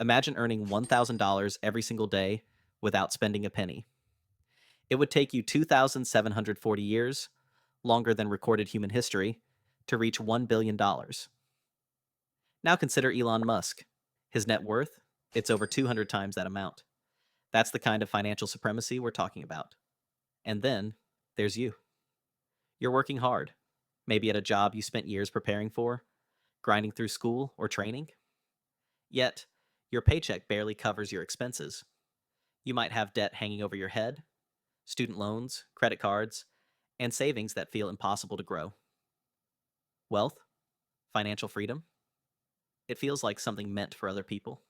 Imagine earning $1,000 every single day without spending a penny. It would take you 2,740 years, longer than recorded human history, to reach $1 billion. Now consider Elon Musk. His net worth? It's over 200 times that amount. That's the kind of financial supremacy we're talking about. And then there's you. You're working hard, maybe at a job you spent years preparing for, grinding through school or training. Yet, your paycheck barely covers your expenses. You might have debt hanging over your head, student loans, credit cards, and savings that feel impossible to grow. Wealth, financial freedom, it feels like something meant for other people.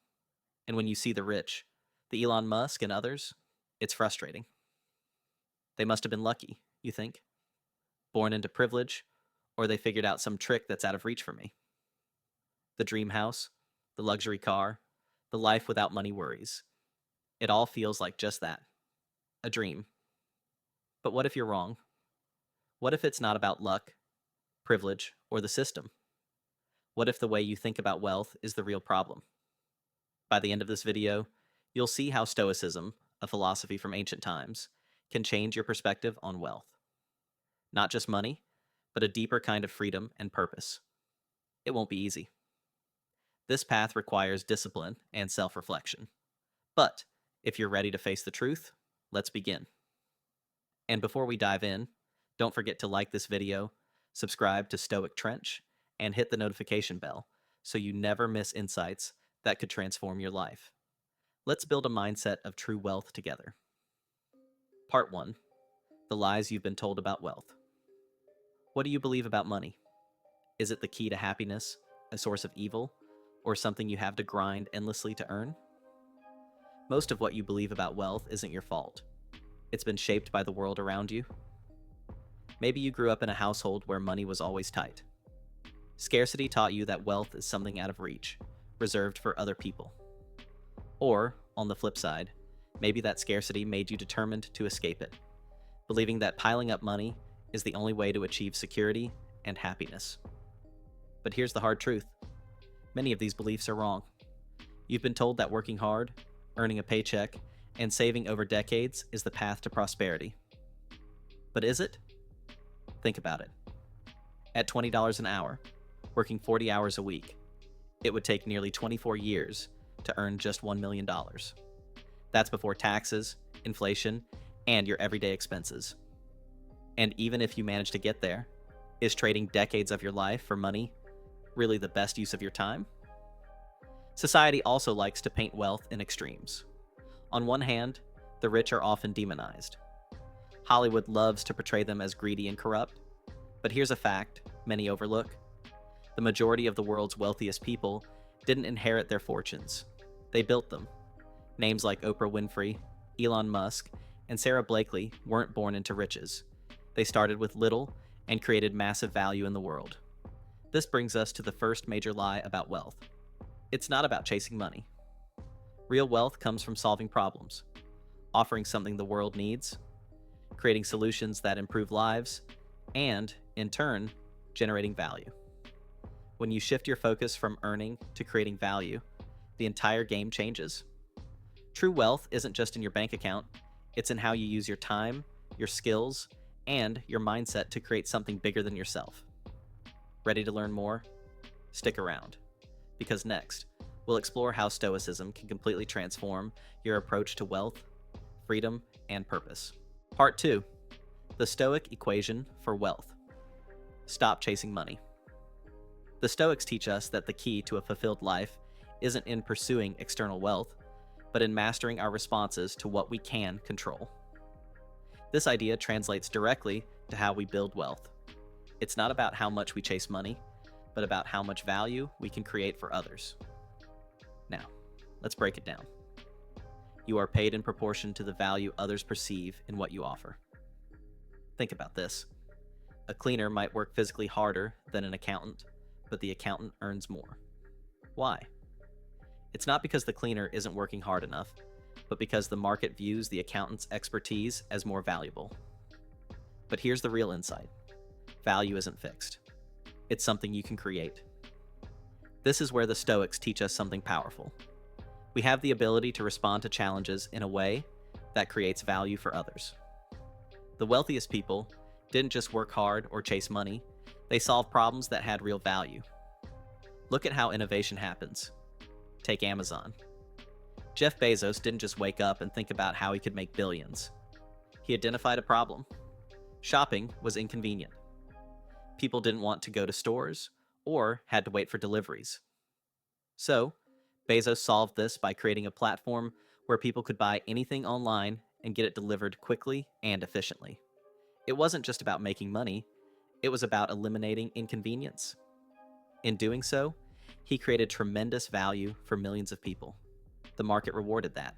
And when you see the rich, the Elon Musk and others, it's frustrating. They must have been lucky, you think? Born into privilege, or they figured out some trick that's out of reach for me. The dream house, the luxury car, the life without money worries. It all feels like just that, a dream. But what if you're wrong? What if it's not about luck, privilege, or the system? What if the way you think about wealth is the real problem? By the end of this video, you'll see how Stoicism, a philosophy from ancient times, can change your perspective on wealth. Not just money, but a deeper kind of freedom and purpose. It won't be easy. This path requires discipline and self-reflection. But if you're ready to face the truth, let's begin. And before we dive in, don't forget to like this video, subscribe to Stoic Trench, and hit the notification bell so you never miss insights that could transform your life. Let's build a mindset of true wealth together. Part 1. The lies you've been told about wealth. What do you believe about money? Is it the key to happiness, a source of evil, or something you have to grind endlessly to earn? Most of what you believe about wealth isn't your fault. It's been shaped by the world around you. Maybe you grew up in a household where money was always tight. Scarcity taught you that wealth is something out of reach, reserved for other people. Or, on the flip side, maybe that scarcity made you determined to escape it, believing that piling up money is the only way to achieve security and happiness. But here's the hard truth. Many of these beliefs are wrong. You've been told that working hard, earning a paycheck, and saving over decades is the path to prosperity. But is it? Think about it. At $20 an hour, working 40 hours a week, it would take nearly 24 years to earn just $1 million. That's before taxes, inflation, and your everyday expenses. And even if you manage to get there, is trading decades of your life for money really the best use of your time? Society also likes to paint wealth in extremes. On one hand, the rich are often demonized. Hollywood loves to portray them as greedy and corrupt. But here's a fact many overlook. The majority of the world's wealthiest people didn't inherit their fortunes. They built them. Names like Oprah Winfrey, Elon Musk, and Sarah Blakely weren't born into riches. They started with little and created massive value in the world. This brings us to the first major lie about wealth. It's not about chasing money. Real wealth comes from solving problems, offering something the world needs, creating solutions that improve lives, and, in turn, generating value. When you shift your focus from earning to creating value, the entire game changes. True wealth isn't just in your bank account, it's in how you use your time, your skills, and your mindset to create something bigger than yourself. Ready to learn more? Stick around, because next, we'll explore how Stoicism can completely transform your approach to wealth, freedom, and purpose. Part 2. The Stoic equation for wealth. Stop chasing money. The Stoics teach us that the key to a fulfilled life isn't in pursuing external wealth, but in mastering our responses to what we can control. This idea translates directly to how we build wealth. It's not about how much we chase money, but about how much value we can create for others. Now, let's break it down. You are paid in proportion to the value others perceive in what you offer. Think about this. A cleaner might work physically harder than an accountant, but the accountant earns more. Why? It's not because the cleaner isn't working hard enough, but because the market views the accountant's expertise as more valuable. But here's the real insight. Value isn't fixed. It's something you can create. This is where the Stoics teach us something powerful. We have the ability to respond to challenges in a way that creates value for others. The wealthiest people didn't just work hard or chase money, they solved problems that had real value. Look at how innovation happens. Take Amazon. Jeff Bezos didn't just wake up and think about how he could make billions. He identified a problem. Shopping was inconvenient. People didn't want to go to stores or had to wait for deliveries. So, Bezos solved this by creating a platform where people could buy anything online and get it delivered quickly and efficiently. It wasn't just about making money, it was about eliminating inconvenience. In doing so, he created tremendous value for millions of people. The market rewarded that.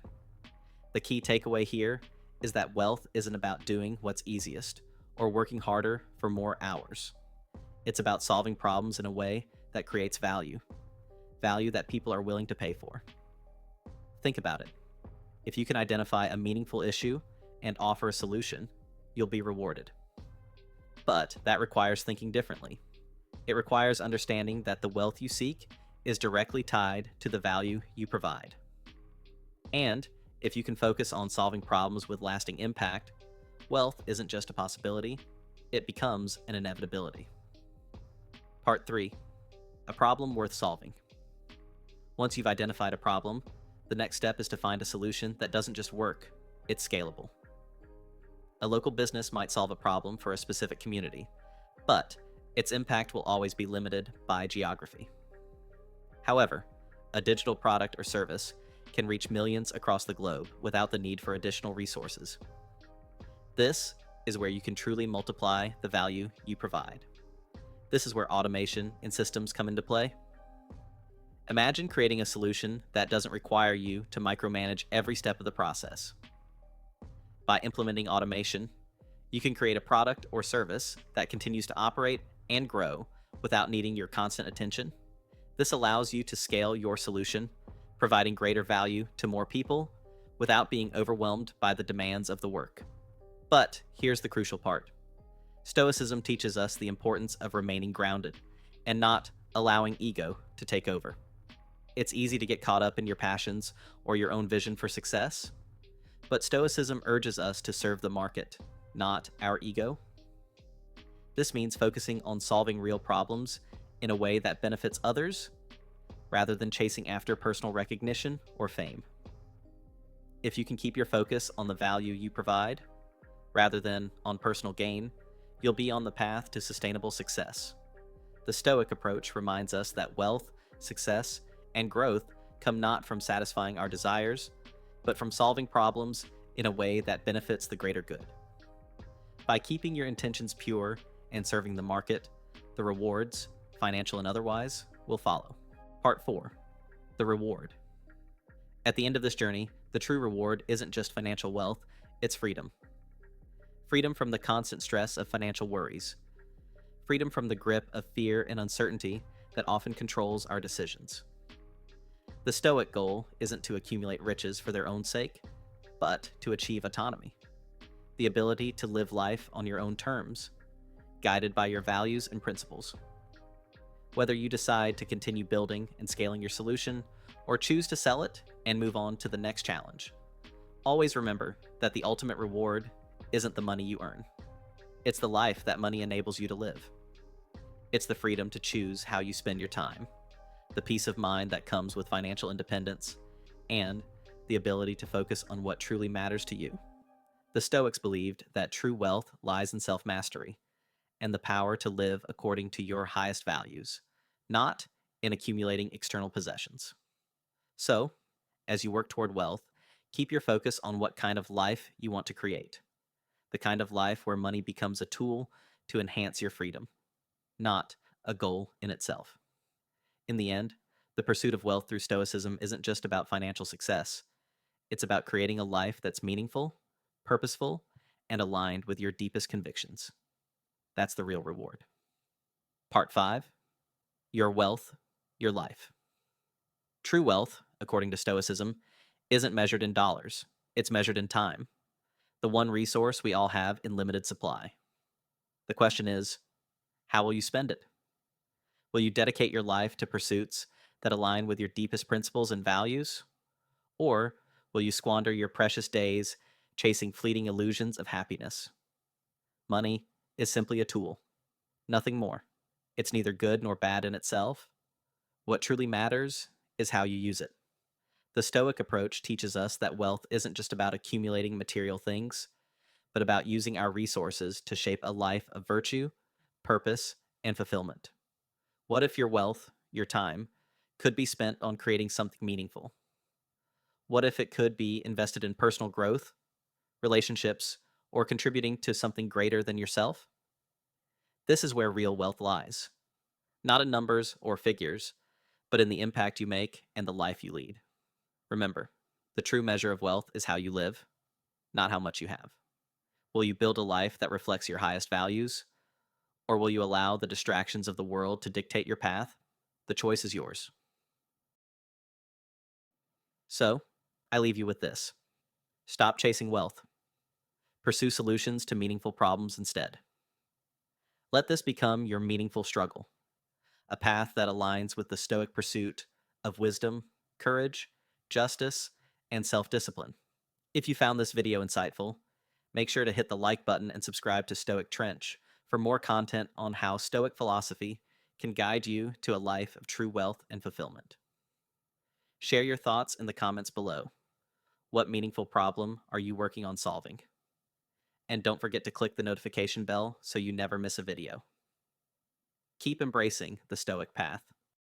The key takeaway here is that wealth isn't about doing what's easiest or working harder for more hours. It's about solving problems in a way that creates value that people are willing to pay for. Think about it. If you can identify a meaningful issue and offer a solution, you'll be rewarded. But that requires thinking differently. It requires understanding that the wealth you seek is directly tied to the value you provide. And if you can focus on solving problems with lasting impact, wealth isn't just a possibility, it becomes an inevitability. Part 3. A problem worth solving. Once you've identified a problem, the next step is to find a solution that doesn't just work, it's scalable. A local business might solve a problem for a specific community, but its impact will always be limited by geography. However, a digital product or service can reach millions across the globe without the need for additional resources. This is where you can truly multiply the value you provide. This is where automation and systems come into play. Imagine creating a solution that doesn't require you to micromanage every step of the process. By implementing automation, you can create a product or service that continues to operate and grow without needing your constant attention. This allows you to scale your solution, providing greater value to more people without being overwhelmed by the demands of the work. But here's the crucial part. Stoicism teaches us the importance of remaining grounded and not allowing ego to take over. It's easy to get caught up in your passions or your own vision for success, but Stoicism urges us to serve the market, not our ego. This means focusing on solving real problems in a way that benefits others, rather than chasing after personal recognition or fame. If you can keep your focus on the value you provide, rather than on personal gain, you'll be on the path to sustainable success. The Stoic approach reminds us that wealth, success, and growth come not from satisfying our desires, but from solving problems in a way that benefits the greater good. By keeping your intentions pure and serving the market, the rewards, financial and otherwise, will follow. Part 4. The reward. At the end of this journey, the true reward isn't just financial wealth, it's freedom. Freedom from the constant stress of financial worries. Freedom from the grip of fear and uncertainty that often controls our decisions. The Stoic goal isn't to accumulate riches for their own sake, but to achieve autonomy. The ability to live life on your own terms, guided by your values and principles. Whether you decide to continue building and scaling your solution, or choose to sell it and move on to the next challenge, always remember that the ultimate reward isn't the money you earn. It's the life that money enables you to live. It's the freedom to choose how you spend your time, the peace of mind that comes with financial independence, and the ability to focus on what truly matters to you. The Stoics believed that true wealth lies in self-mastery and the power to live according to your highest values, not in accumulating external possessions. So, as you work toward wealth, keep your focus on what kind of life you want to create. The kind of life where money becomes a tool to enhance your freedom, not a goal in itself. In the end, the pursuit of wealth through Stoicism isn't just about financial success. It's about creating a life that's meaningful, purposeful, and aligned with your deepest convictions. That's the real reward. Part 5. Your wealth, your life. True wealth, according to Stoicism, isn't measured in dollars. It's measured in time, the one resource we all have in limited supply. The question is, how will you spend it? Will you dedicate your life to pursuits that align with your deepest principles and values? Or will you squander your precious days chasing fleeting illusions of happiness? Money is simply a tool, nothing more. It's neither good nor bad in itself. What truly matters is how you use it. The Stoic approach teaches us that wealth isn't just about accumulating material things, but about using our resources to shape a life of virtue, purpose, and fulfillment. What if your wealth, your time, could be spent on creating something meaningful? What if it could be invested in personal growth, relationships, or contributing to something greater than yourself? This is where real wealth lies, not in numbers or figures, but in the impact you make and the life you lead. Remember, the true measure of wealth is how you live, not how much you have. Will you build a life that reflects your highest values, or will you allow the distractions of the world to dictate your path? The choice is yours. So, I leave you with this: stop chasing wealth, pursue solutions to meaningful problems instead. Let this become your meaningful struggle, a path that aligns with the Stoic pursuit of wisdom, courage, justice, and self discipline. If you found this video insightful, make sure to hit the like button and subscribe to Stoic Trench for more content on how Stoic philosophy can guide you to a life of true wealth and fulfillment. Share your thoughts in the comments below. What meaningful problem are you working on solving? And don't forget to click the notification bell so you never miss a video. Keep embracing the Stoic path.